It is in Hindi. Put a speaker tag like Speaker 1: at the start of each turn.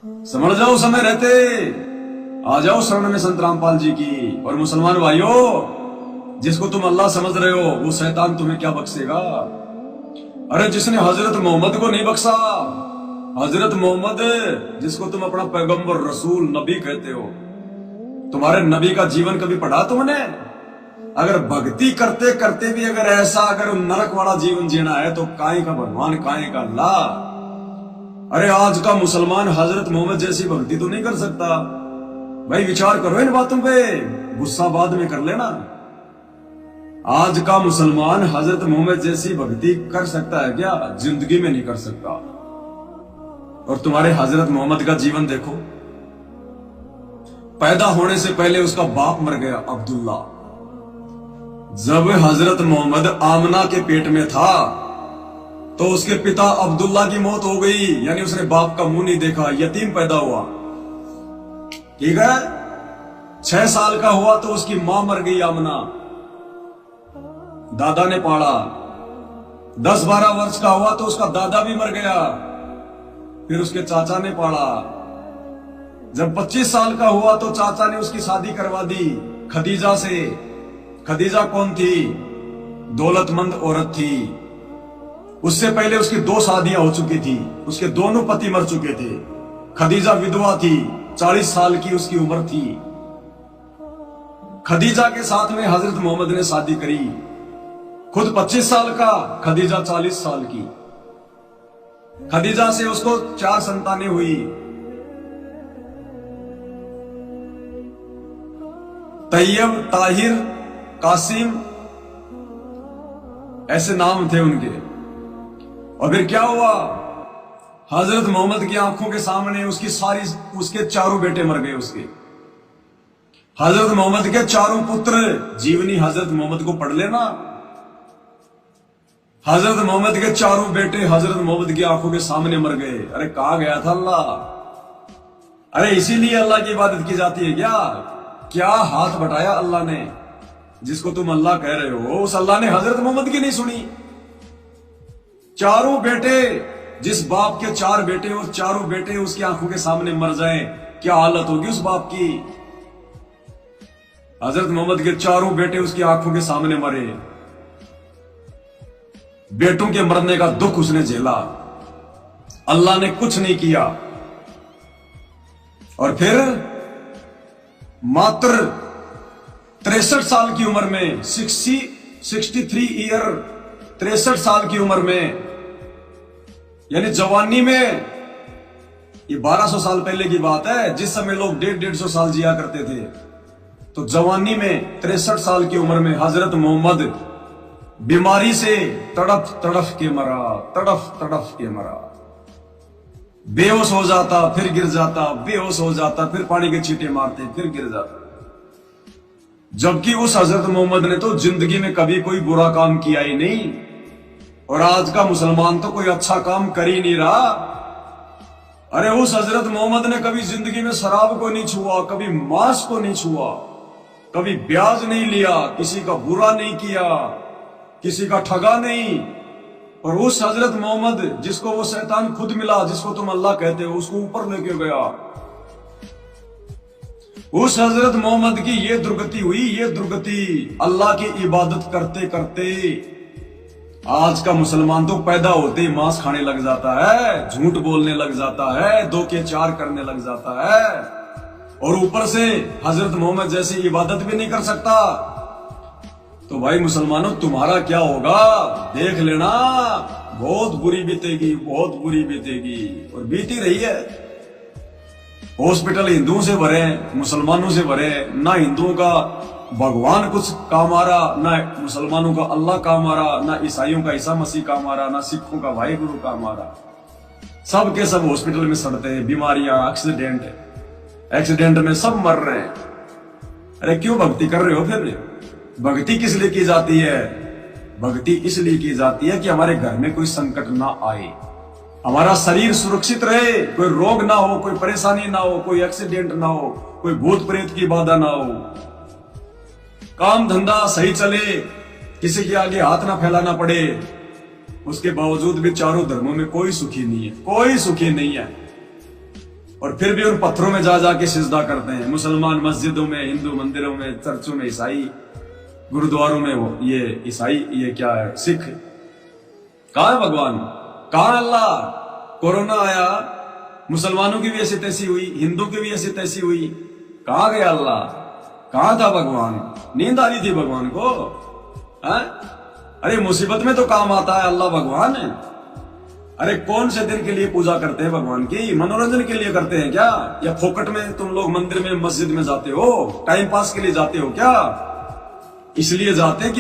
Speaker 1: समझ जाओ समय रहते, आ जाओ शरण में संत रामपाल जी की। और मुसलमान भाइयों, जिसको तुम अल्लाह समझ रहे हो वो शैतान तुम्हें क्या बख्शेगा। अरे जिसने हजरत मोहम्मद को नहीं बख्शा, हजरत मोहम्मद जिसको तुम अपना पैगंबर रसूल नबी कहते हो, तुम्हारे नबी का जीवन कभी पढ़ा तुमने? अगर भक्ति करते करते भी अगर ऐसा अगर नरक वाला जीवन जीना है तो काहे का भगवान, काहे का अल्लाह। अरे आज का मुसलमान हजरत मोहम्मद जैसी भक्ति तो नहीं कर सकता। भाई विचार करो इन बातों पे, गुस्सा बाद में कर लेना। आज का मुसलमान हजरत मोहम्मद जैसी भक्ति कर सकता है क्या? जिंदगी में नहीं कर सकता। और तुम्हारे हजरत मोहम्मद का जीवन देखो, पैदा होने से पहले उसका बाप मर गया अब्दुल्ला। जब हजरत मोहम्मद आमना के पेट में था तो उसके पिता अब्दुल्ला की मौत हो गई, यानी उसने बाप का मुंह नहीं देखा, यतीम पैदा हुआ। ठीक है, 6 साल का हुआ तो उसकी मां मर गई आमना, दादा ने पाला। 10-12 वर्ष का हुआ तो उसका दादा भी मर गया, फिर उसके चाचा ने पाला। जब 25 साल का हुआ तो चाचा ने उसकी शादी करवा दी खदीजा से। खदीजा कौन थी? दौलतमंद औरत थी। उससे पहले उसकी 2 शादियां हो चुकी थी, उसके दोनों पति मर चुके थे। खदीजा विधवा थी, 40 साल की उसकी उम्र थी। खदीजा के साथ में हजरत मोहम्मद ने शादी करी, खुद 25 साल का, खदीजा 40 साल की। खदीजा से उसको 4 संतानें हुई। तैयब, ताहिर, कासिम, ऐसे नाम थे उनके। और फिर क्या हुआ? हजरत मोहम्मद की आंखों के सामने उसके 4 बेटे मर गए। उसके हजरत मोहम्मद के 4 पुत्र, जीवनी हजरत मोहम्मद को पढ़ लेना। हजरत मोहम्मद के 4 बेटे हजरत मोहम्मद की आंखों के सामने मर गए। अरे कहा गया था अल्लाह? अरे इसीलिए अल्लाह की इबादत की जाती है क्या? क्या हाथ बटाया अल्लाह ने? जिसको तुम अल्लाह कह रहे हो उस अल्लाह ने हजरत मोहम्मद की नहीं सुनी। 4 बेटे, जिस बाप के 4 बेटे और 4 बेटे उसकी आंखों के सामने मर जाएं, क्या हालत होगी उस बाप की। हजरत मोहम्मद के 4 बेटे उसकी आंखों के सामने मरे। बेटों के मरने का दुख उसने झेला, अल्लाह ने कुछ नहीं किया। और फिर मात्र 63 साल की उम्र में, 63 ईयर, 63 साल की उम्र में, यानी जवानी में, ये 1200 साल पहले की बात है, जिस समय लोग 150-150 साल जिया करते थे, तो जवानी में 63 साल की उम्र में हजरत मोहम्मद बीमारी से तड़फ तड़फ के मरा, तड़फ तड़फ के मरा। बेहोश हो जाता, फिर गिर जाता, बेहोश हो जाता, फिर पानी के छींटे मारते, फिर गिर जाता। जबकि उस हजरत मोहम्मद ने तो जिंदगी में कभी कोई बुरा काम किया ही नहीं। और आज का मुसलमान तो कोई अच्छा काम कर ही नहीं रहा। अरे उस हजरत मोहम्मद ने कभी जिंदगी में शराब को नहीं छुआ, कभी मांस को नहीं छुआ, कभी ब्याज नहीं लिया, किसी का बुरा नहीं किया, किसी का ठगा नहीं। और उस हजरत मोहम्मद जिसको वो शैतान खुद मिला, जिसको तुम अल्लाह कहते हो, उसको ऊपर लेके गया। उस हजरत मोहम्मद की ये दुर्गति हुई, ये दुर्गति अल्लाह की इबादत करते करते। आज का मुसलमान तो पैदा होते ही मांस खाने लग जाता है, झूठ बोलने लग जाता है, 2 के 4 करने लग जाता है, और ऊपर से हजरत मोहम्मद जैसी इबादत भी नहीं कर सकता। तो भाई मुसलमानों, तुम्हारा क्या होगा देख लेना, बहुत बुरी बीतेगी, बहुत बुरी बीतेगी। और बीती रही है। हॉस्पिटल हिंदुओं से भरे, मुसलमानों से भरे। ना हिंदुओं का भगवान कुछ काम आ रहा, ना मुसलमानों का अल्लाह काम आ रहा, ना ईसाइयों का ईसा मसीह काम आ रहा, ना सिखों का भाई गुरु काम आ रहा। सब के सब हॉस्पिटल में सड़ते हैं, बीमारियां, एक्सीडेंट में सब मर रहे हैं। अरे क्यों भक्ति कर रहे हो फिर? भक्ति किस लिए की जाती है? भक्ति इसलिए की जाती है कि हमारे घर में कोई संकट ना आए, हमारा शरीर सुरक्षित रहे, कोई रोग ना हो, कोई परेशानी ना हो, कोई एक्सीडेंट ना हो, कोई भूत प्रेत की बाधा ना हो, काम धंधा सही चले, किसी के आगे हाथ ना फैलाना पड़े। उसके बावजूद भी चारों धर्मों में कोई सुखी नहीं है, कोई सुखी नहीं है। और फिर भी उन पत्थरों में जा जाके सिजदा करते हैं। मुसलमान मस्जिदों में, हिंदू मंदिरों में, चर्चों में ईसाई, गुरुद्वारों में वो ये ईसाई, ये क्या है, सिख। कहां है भगवान, कहां अल्लाह? कोरोना आया, मुसलमानों की भी ऐसी तैसी हुई, हिंदू की भी ऐसी तैसी हुई, कहां गया अल्लाह? कहां था भगवान? नींद आ रही थी भगवान को? है? अरे मुसीबत में तो काम आता है अल्लाह भगवान। अरे कौन से दिन के लिए पूजा करते हैं भगवान की? मनोरंजन के लिए करते हैं क्या? या फोकट में तुम लोग मंदिर में, मस्जिद में जाते हो? टाइम पास के लिए जाते हो क्या? इसलिए जाते हैं कि